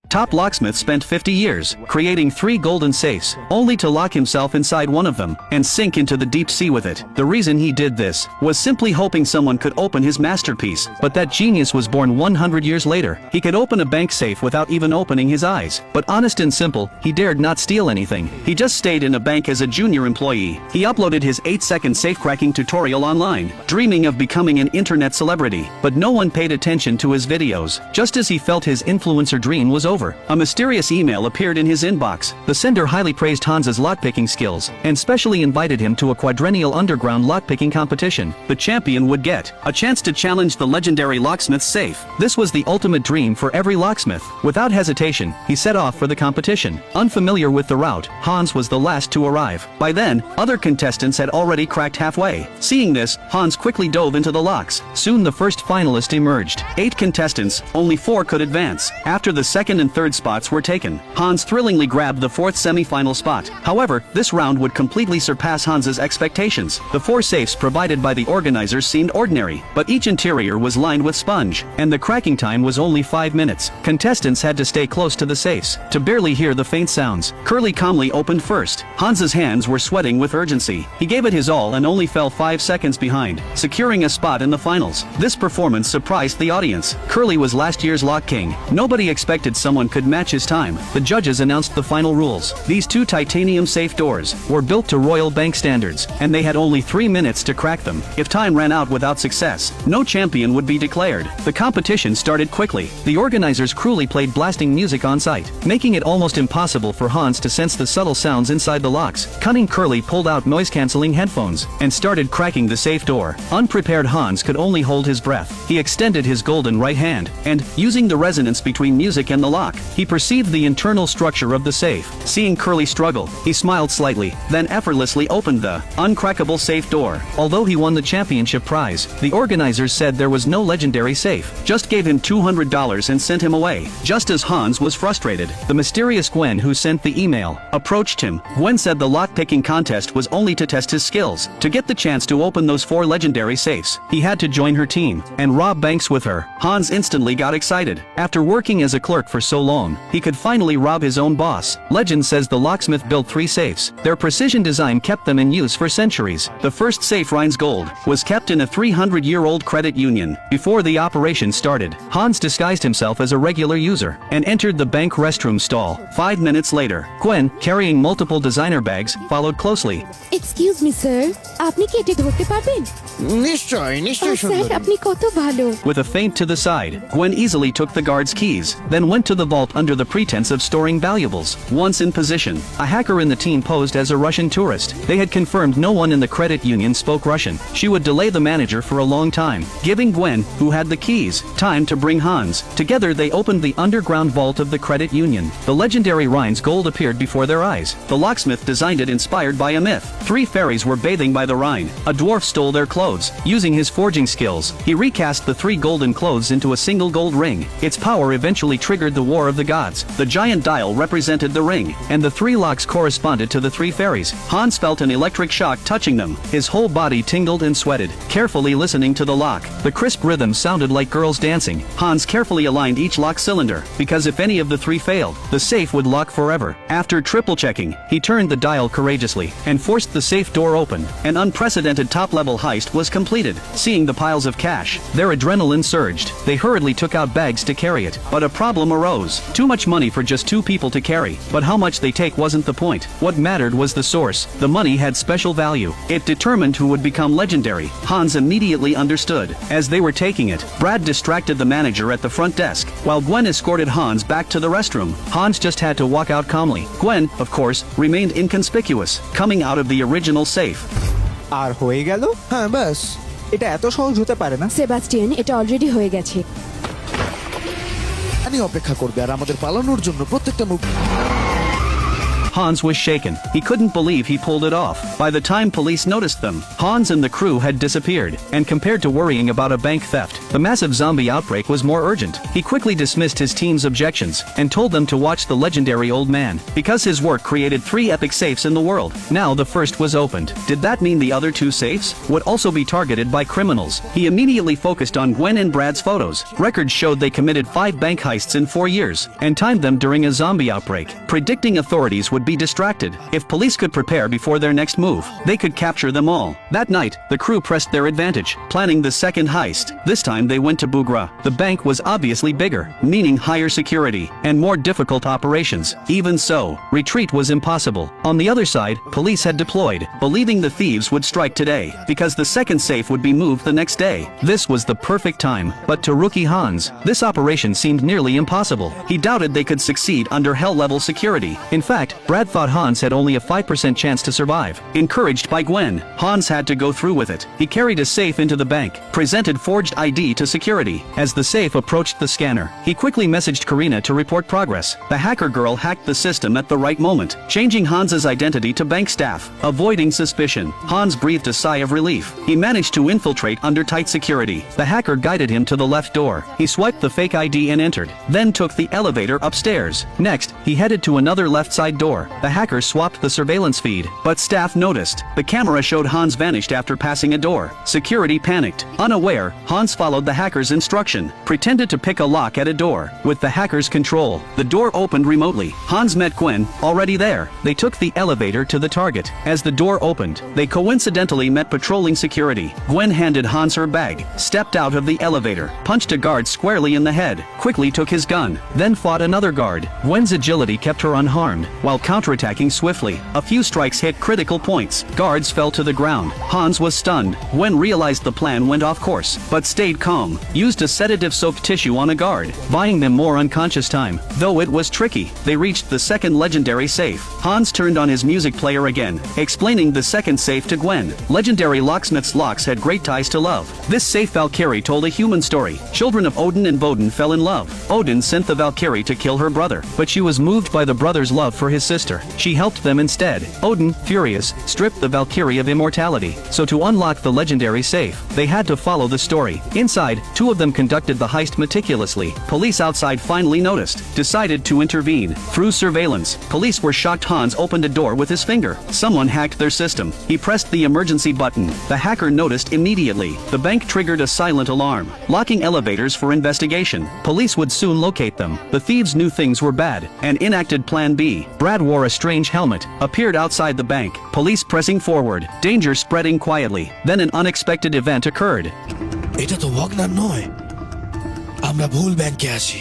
Top locksmith spent 50 years creating 3 golden safes, only to lock himself inside one of them and sink into the deep sea with it. The reason he did this was simply hoping someone could open his masterpiece, but that genius was born 100 years later. He could open a bank safe without even opening his eyes. But honest and simple, he dared not steal anything. He just stayed in a bank as a junior employee. He uploaded his 8-second safe-cracking tutorial online, dreaming of becoming an internet celebrity. But no one paid attention to his videos. Just as he felt his influencer dream was over, a mysterious email appeared in his inbox. The sender highly praised Hans's lockpicking skills, and specially invited him to a quadrennial underground lockpicking competition. The champion would get a chance to challenge the legendary locksmith's safe. This was the ultimate dream for every locksmith. Without hesitation, he set off for the competition. Unfamiliar with the route, Hans was the last to arrive. By then, other contestants had already cracked halfway. Seeing this, Hans quickly dove into the locks. Soon the first finalist emerged. 8 contestants, only 4 could advance. After the second and third spots were taken, Hans thrillingly grabbed the 4th semi-final spot. However, this round would completely surpass Hans's expectations. The 4 safes provided by the organizers seemed ordinary, but each interior was lined with sponge, and the cracking time was only 5 minutes. Contestants had to stay close to the safes to barely hear the faint sounds. Curly calmly opened first. Hans's hands were sweating with urgency. He gave it his all and only fell 5 seconds behind, securing a spot in the finals. This performance surprised the audience. Curly was last year's lock king. Nobody expected someone could match his time. The judges announced the final rules. These 2 titanium safe doors were built to Royal Bank standards, and they had only 3 minutes to crack them. If time ran out without success, no champion would be declared. The competition started quickly. The organizers cruelly played blasting music on site, making it almost impossible for Hans to sense the subtle sounds inside the locks. Cunning Curly pulled out noise-canceling headphones and started cracking the safe door. Unprepared Hans could only hold his breath. He extended his golden right hand, and, using the resonance between music and the lock, he perceived the internal structure of the safe. Seeing Curly struggle, he smiled slightly, then effortlessly opened the uncrackable safe door. Although he won the championship prize, the organizers said there was no legendary safe, just gave him $200 and sent him away. Just as Hans was frustrated, the mysterious Gwen, who sent the email, approached him. Gwen said the lock-picking contest was only to test his skills. To get the chance to open those 4 legendary safes, he had to join her team and rob banks with her. Hans instantly got excited. After working as a clerk for so long, he could finally rob his own boss. Legend says the locksmith built 3 safes. Their precision design kept them in use for centuries. The first safe, Rhines Gold, was kept in a 300-year-old credit union. Before the operation started, Hans disguised himself as a regular user and entered the bank restroom stall. 5 minutes later, Gwen, carrying multiple designer bags, followed closely. Excuse me, sir. আপনি কি এটা ধরতে পারবেন? নিশ্চয় sir আপনি কত ভালো। With a feint to the side, Gwen easily took the guard's keys, then went to the vault under the pretense of storing valuables. Once in position, a hacker in the team posed as a Russian tourist. They had confirmed no one in the credit union spoke Russian. She would delay the manager for a long time, giving Gwen, who had the keys, time to bring Hans. Together they opened the underground vault of the credit union. The legendary Rhines Gold appeared before their eyes. The locksmith designed it inspired by a myth. 3 fairies were bathing by the Rhine. A dwarf stole their clothes. Using his forging skills, he recast the 3 golden clothes into a single gold ring. Its power eventually triggered the War of the Gods. The giant dial represented the ring, and the 3 locks corresponded to the 3 fairies. Hans felt an electric shock touching them. His whole body tingled and sweated, carefully listening to the lock. The crisp rhythm sounded like girls dancing. Hans carefully aligned each lock cylinder, because if any of the 3 failed, the safe would lock forever. After triple checking, he turned the dial courageously and forced the safe door open. An unprecedented top-level heist was completed. Seeing the piles of cash, their adrenaline surged. They hurriedly took out bags to carry it, but a problem arose. Too much money for just 2 people to carry. But how much they take wasn't the point. What mattered was the source. The money had special value. It determined who would become legendary. Hans immediately understood. As they were taking it, Brad distracted the manager at the front desk, while Gwen escorted Hans back to the restroom. Hans just had to walk out calmly. Gwen, of course, remained inconspicuous, coming out of the original safe. আর হয়ে গেল? হ্যাঁ ব্যাস, এটা এত সহজ হতে পারে না। সেবাস্টিয়ান, এটা অলরেডি হয়ে গেছে। অপেক্ষা করবে আর আমাদের পালানোর জন্য প্রত্যেকটা মুখ Hans was shaken. He couldn't believe he pulled it off. By the time police noticed them, Hans and the crew had disappeared, and compared to worrying about a bank theft, the massive zombie outbreak was more urgent. He quickly dismissed his team's objections, and told them to watch the legendary old man, because his work created 3 epic safes in the world. Now the first was opened. Did that mean the other 2 safes would also be targeted by criminals? He immediately focused on Gwen and Brad's photos. Records showed they committed 5 bank heists in 4 years, and timed them during a zombie outbreak, predicting authorities would be distracted. If police could prepare before their next move, they could capture them all. That night, the crew pressed their advantage, planning the second heist. This time they went to Bugra. The bank was obviously bigger, meaning higher security, and more difficult operations. Even so, retreat was impossible. On the other side, police had deployed, believing the thieves would strike today, because the second safe would be moved the next day. This was the perfect time, but to rookie Hans, this operation seemed nearly impossible. He doubted they could succeed under hell-level security. In fact, Brad thought Hans had only a 5% chance to survive. Encouraged by Gwen, Hans had to go through with it. He carried a safe into the bank, presented forged ID to security. As the safe approached the scanner, he quickly messaged Karina to report progress. The hacker girl hacked the system at the right moment, changing Hans's identity to bank staff. Avoiding suspicion, Hans breathed a sigh of relief. He managed to infiltrate under tight security. The hacker guided him to the left door. He swiped the fake ID and entered, then took the elevator upstairs. Next, he headed to another left side door. The hacker swapped the surveillance feed, but staff noticed. The camera showed Hans vanished after passing a door. Security panicked. Unaware, Hans followed the hacker's instruction, pretended to pick a lock at a door. With the hacker's control, the door opened remotely. Hans met Gwen, already there. They took the elevator to the target. As the door opened, they coincidentally met patrolling security. Gwen handed Hans her bag, stepped out of the elevator, punched a guard squarely in the head, quickly took his gun, then fought another guard. Gwen's agility kept her unharmed, while counterattacking swiftly. A few strikes hit critical points. Guards fell to the ground. Hans was stunned. Gwen realized the plan went off course, but stayed calm, used a sedative-soaked tissue on a guard, buying them more unconscious time. Though it was tricky, they reached the second legendary safe. Hans turned on his music player again, explaining the second safe to Gwen. Legendary locksmith's locks had great ties to love. This safe Valkyrie told a human story. Children of Odin and Woden fell in love. Odin sent the Valkyrie to kill her brother, but she was moved by the brother's love for his sister. She helped them instead. Odin, furious, stripped the Valkyrie of immortality. So to unlock the legendary safe, they had to follow the story. Inside, 2 of them conducted the heist meticulously. Police outside finally noticed, decided to intervene. Through surveillance, police were shocked Hans opened a door with his finger. Someone hacked their system. He pressed the emergency button. The hacker noticed immediately. The bank triggered a silent alarm, locking elevators for investigation. Police would soon locate them. The thieves knew things were bad, and enacted Plan B. Brad wore a strange helmet, appeared outside the bank. Police pressing forward, danger spreading quietly. Then an unexpected event occurred. এটা তো Wagner নয় আমরা ভুল ব্যাংকে আছি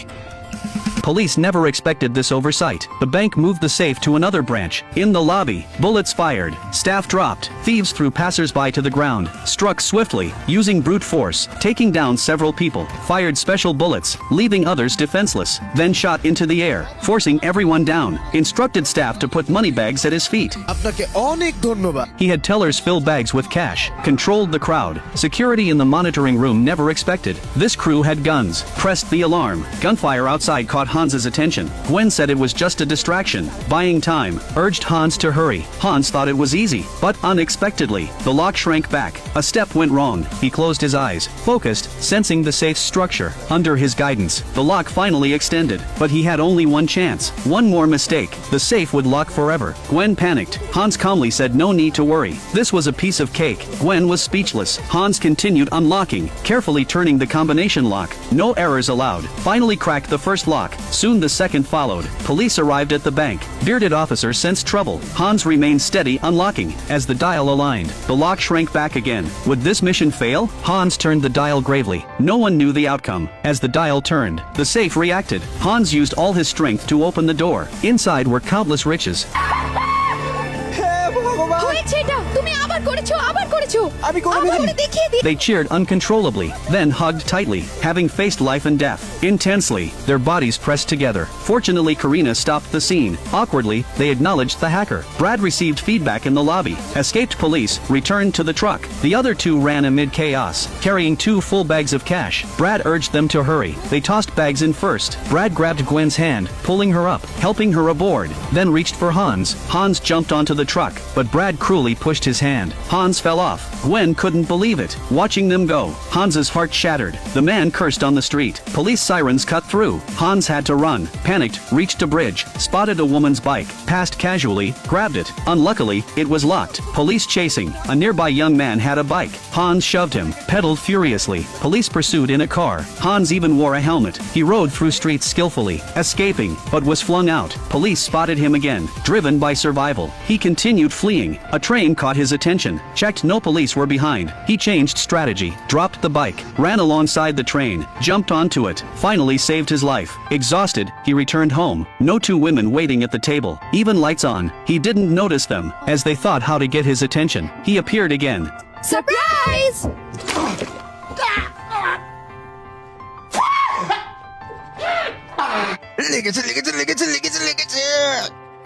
Police never expected this oversight. The bank moved the safe to another branch. In the lobby, bullets fired. Staff dropped. Thieves threw passers-by to the ground, struck swiftly, using brute force, taking down several people, fired special bullets, leaving others defenseless, then shot into the air, forcing everyone down, instructed staff to put money bags at his feet. আপনাকে অনেক ধন্যবাদ He had tellers fill bags with cash, controlled the crowd. Security in the monitoring room never expected. This crew had guns, pressed the alarm. Gunfire outside caught Hans's attention. Gwen said it was just a distraction. Buying time, urged Hans to hurry. Hans thought it was easy, but unexpectedly, the lock shrank back. A step went wrong. He closed his eyes, focused, sensing the safe's structure. Under his guidance, the lock finally extended, but he had only one chance. One more mistake, the safe would lock forever. Gwen panicked. Hans calmly said no need to worry. This was a piece of cake. Gwen was speechless. Hans continued unlocking, carefully turning the combination lock. No errors allowed. Finally cracked the first lock. Soon the second followed. Police arrived at the bank. Bearded officer sensed trouble. Hans remained steady unlocking. As the dial aligned, the lock shrank back again. Would this mission fail? Hans turned the dial gravely. No one knew the outcome. As the dial turned, the safe reacted. Hans used all his strength to open the door. Inside were countless riches. হয়েছে এটা, তুমি আবার করেছো। আমি করে দিই। They cheered uncontrollably, then hugged tightly, having faced life and death. Intensely, their bodies pressed together. Fortunately, Karina stopped the scene. Awkwardly, they acknowledged the hacker. Brad received feedback in the lobby. Escaped police returned to the truck. The other two ran amid chaos, carrying 2 full bags of cash. Brad urged them to hurry. They tossed bags in first. Brad grabbed Gwen's hand, pulling her up, helping her aboard, then reached for Hans. Hans jumped onto the truck, but Brad cruelly pushed his hand. Hans fell off. Gwen couldn't believe it. Watching them go, Hans's heart shattered. The man cursed on the street. Police sirens cut through. Hans had to run. Panicked, reached a bridge, spotted a woman's bike, passed casually, grabbed it. Unluckily, it was locked. Police chasing. A nearby young man had a bike. Hans shoved him, pedaled furiously. Police pursued in a car. Hans even wore a helmet. He rode through streets skillfully, escaping, but was flung out. Police spotted him again, driven by survival. He continued fleeing. A train caught his attention, checked no police were behind. He changed strategy, dropped the bike, ran alongside the train, jumped onto it, finally saved his life. Exhausted, he returned home. No 2 women waiting at the table, even lights on. He didn't notice them. As they thought how to get his attention, he appeared again. Surprise! লেগেছে লেগেছে লেগেছে লেগেছে লেগেছে।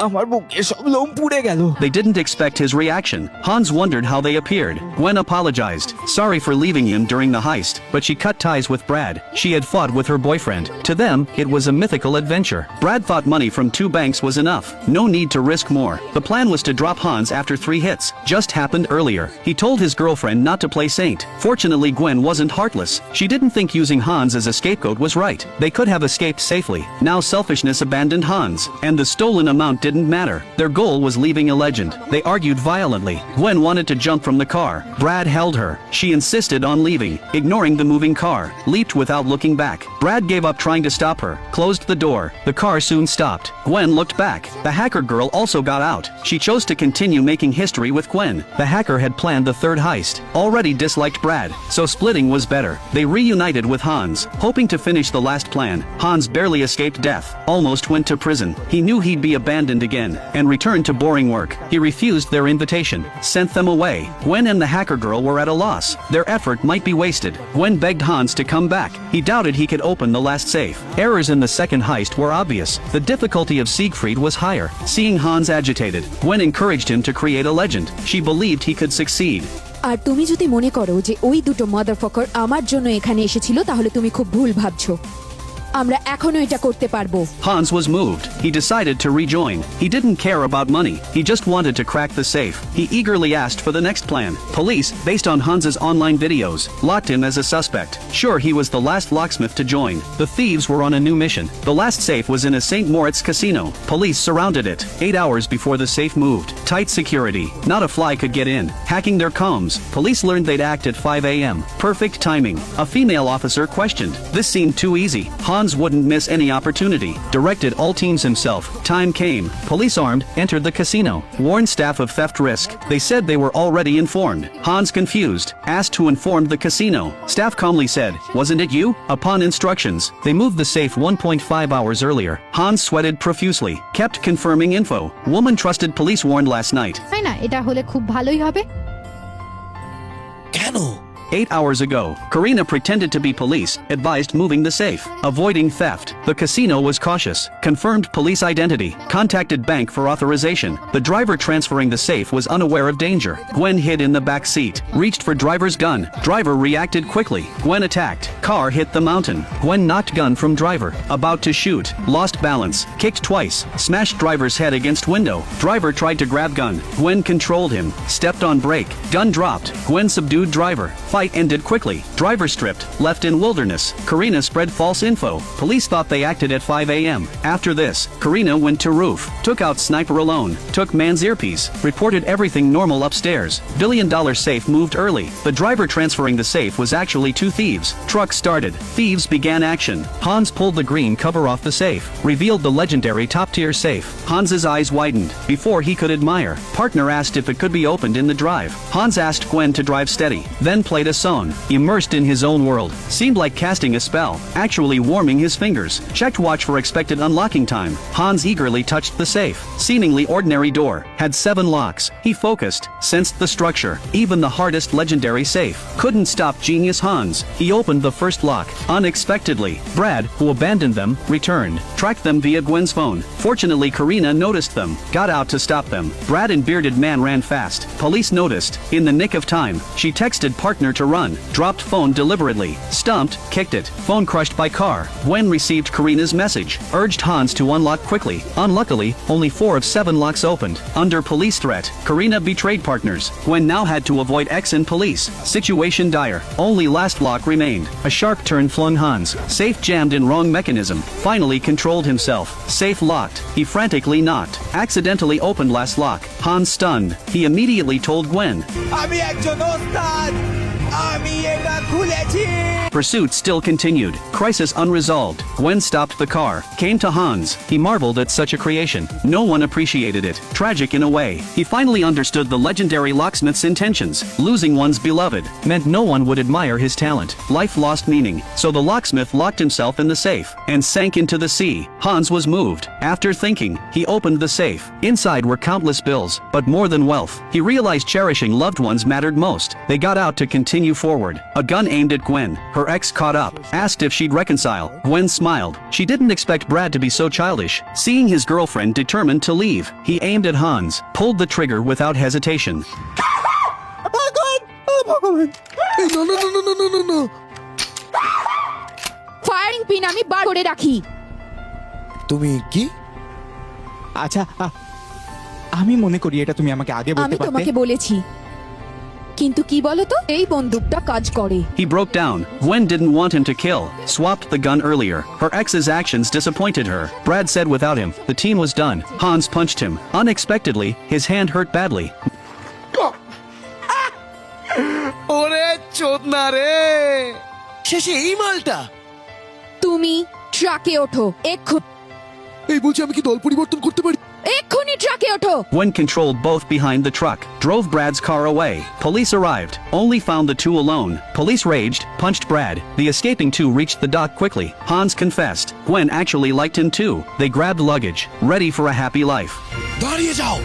আমার বুকে সব লোম পুড়ে গেল। They didn't expect his reaction. Hans wondered how they appeared. Gwen apologized, sorry for leaving him during the heist, but she cut ties with Brad. She had fought with her boyfriend. To them, it was a mythical adventure. Brad thought money from 2 banks was enough. No need to risk more. The plan was to drop Hans after 3 hits. Just happened earlier. He told his girlfriend not to play saint. Fortunately, Gwen wasn't heartless. She didn't think using Hans as a scapegoat was right. They could have escaped safely. Now selfishness abandoned Hans, and the stolen amount didn't matter. Their goal was leaving a legend. They argued violently. Gwen wanted to jump from the car. Brad held her. She insisted on leaving, ignoring the moving car, leaped without looking back. Brad gave up trying to stop her, closed the door. The car soon stopped. Gwen looked back. The hacker girl also got out. She chose to continue making history with Gwen. The hacker had planned the 3rd heist. Already disliked Brad, so splitting was better. They reunited with Hans, hoping to finish the last plan. Hans barely escaped death, almost went to prison. He knew he'd be abandoned again, and returned to boring work. He refused their invitation, sent them away. Gwen and the hacker girl were at a loss. Their effort might be wasted. Gwen begged Hans to come back. He doubted he could open the last safe. Errors in the 2nd heist were obvious. The difficulty of Siegfried was higher. Seeing Hans agitated, Gwen encouraged him to create a legend. She believed he could succeed. আর তুমি যদি মনে করো যে ওই দুটো মাদারফাকার আমার জন্য এখানে এসেছিল তাহলে তুমি খুব ভুল ভাবছো। আমরা এখনো এটা করতে পারবো। Hans was moved. He decided to rejoin. He didn't care about money. He just wanted to crack the safe. He eagerly asked for the next plan. Police, based on Hans's online videos, locked him as a suspect. Sure, he was the last locksmith to join. The thieves were on a new mission. The last safe was in a St. Moritz casino. Police surrounded it. 8 hours before the safe moved. Tight security. Not a fly could get in. Hacking their comms. Police learned they'd act at 5 a.m. Perfect timing. A female officer questioned. This seemed too easy. Hans wouldn't miss any opportunity. Directed all teams himself. Time came. Police armed entered the casino. Warned staff of theft risk. They said they were already informed. Hans confused. Asked who informed the casino. Staff calmly said, "Wasn't it you?" Upon instructions, they moved the safe 1.5 hours earlier. Hans sweated profusely. Kept confirming info. Woman trusted police warned last night. তাই না, এটা হলে খুব ভালোই হবে। কেন? 8 hours ago, Karina pretended to be police, advised moving the safe, avoiding theft. The casino was cautious, confirmed police identity, contacted bank for authorization. The driver transferring the safe was unaware of danger. Gwen hid in the back seat, reached for driver's gun. Driver reacted quickly. Gwen attacked. Car hit the mountain. Gwen knocked gun from driver. About to shoot. Lost balance. Kicked twice. Smashed driver's head against window. Driver tried to grab gun. Gwen controlled him. Stepped on brake. Gun dropped. Gwen subdued driver. Fight ended quickly. Driver stripped. Left in wilderness. Karina spread false info. Police thought they acted at 5 a.m. After this, Karina went to roof. Took out sniper alone. Took man's earpiece. Reported everything normal upstairs. $1 billion safe moved early. The driver transferring the safe was actually 2 thieves. Truck started. Thieves began action. Hans pulled the green cover off the safe. Revealed the legendary top-tier safe. Hans's eyes widened. Before he could admire, partner asked if it could be opened in the drive. Hans asked Gwen to drive steady. Then played a a song, immersed in his own world. Seemed like casting a spell, actually warming his fingers. Checked watch for expected unlocking time. Hans eagerly touched the safe. Seemingly ordinary door, had 7 locks. He focused, sensed the structure. Even the hardest legendary safe couldn't stop genius Hans. He opened the first lock. Unexpectedly, Brad, who abandoned them, returned. Tracked them via Gwen's phone. Fortunately, Karina noticed them. Got out to stop them. Brad and bearded man ran fast. Police noticed. In the nick of time, she texted partner to run. Dropped phone deliberately. Stumped, kicked it. Phone crushed by car. Gwen received Karina's message. Urged Hans to unlock quickly. Unluckily, only 4 of 7 locks opened. Under police threat, Karina betrayed partners. Gwen now had to avoid X and police. Situation dire. Only last lock remained. A sharp turn flung Hans. Safe jammed in wrong mechanism. Finally controlled himself. Safe locked. He frantically knocked. Accidentally opened last lock. Hans stunned. He immediately told Gwen. আমি একজন ওস্তাদ আমি এটা খুলেছি Pursuit still continued. Crisis unresolved. Gwen stopped the car, came to Hans. He marveled at such a creation. No one appreciated it. Tragic in a way. He finally understood the legendary locksmith's intentions. Losing one's beloved meant no one would admire his talent. Life lost meaning. So the locksmith locked himself in the safe and sank into the sea. Hans was moved. After thinking, he opened the safe. Inside were countless bills, but more than wealth. He realized cherishing loved ones mattered most. They got out to continue forward. A gun aimed at Gwen. Her ex caught up, asked if she'd reconcile. Gwen smiled. She didn't expect Brad to be so childish. Seeing his girlfriend determined to leave, he aimed at Hans, pulled the trigger without hesitation. এই না না না না না না না না firing pin আমি বার করে রাখি। তুমি কি আচ্ছা আমি মনে করি এটা তুমি আমাকে আগে বলতে আমি পারতে তোমাকে বলেছি, কিন্তু কি বলো তো, এই বন্দুকটা কাজ করে। He broke down. Gwen didn't want him to kill. Swapped the gun earlier. Her ex's actions disappointed her. Brad said without him, the team was done. Hans punched him. Unexpectedly, his hand hurt badly. ওরে চোদনা রে শেষে এই মালটা তুমি ট্রাকে ওঠো এক্ষুনি, এই বলছি আমি কি দল পরিবর্তন করতে পারি এক্ষুনি ট্রাকে ওঠো। Gwen controlled both behind the truck, drove Brad's car away. Police arrived, only found the two alone. Police raged, punched Brad. The escaping two reached the dock quickly. Hans confessed. Gwen actually liked him too. They grabbed luggage, ready for a happy life. দাঁড়িয়ে যাও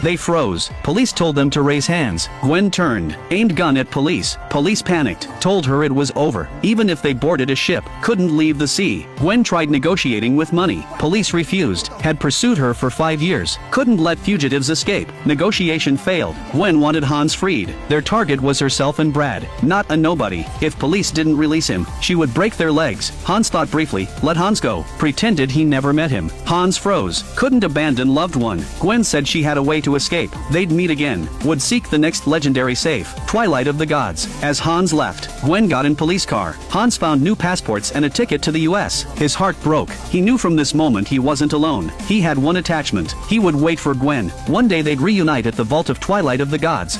They froze. Police told them to raise hands. Gwen turned, aimed gun at police. Police panicked, told her it was over. Even if they boarded a ship, couldn't leave the sea. Gwen tried negotiating with money. Police refused, had pursued her for 5 years. Couldn't let fugitives escape. Negotiation failed. Gwen wanted Hans freed. Their target was herself and Brad, not a nobody. If police didn't release him, she would break their legs. Hans thought briefly, let Hans go. Pretended he never met him. Hans froze, couldn't abandon loved one. Gwen said she had a way to escape. They'd meet again, would seek the next legendary safe, Twilight of the Gods. As Hans left, Gwen got in police car. Hans found new passports and a ticket to the US. His heart broke. He knew from this moment he wasn't alone. He had one attachment. He would wait for Gwen. One day they'd reunite at the vault of Twilight of the Gods.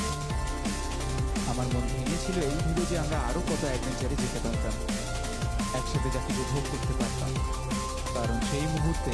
আমার মন ভেঙেছিল এই ভেবে যে আমরা আরো কত অ্যাডভেঞ্চারে যেতে পারতাম, একসাথে যা কিছু ভোগ করতে পারতাম, কারণ সেই মুহূর্তে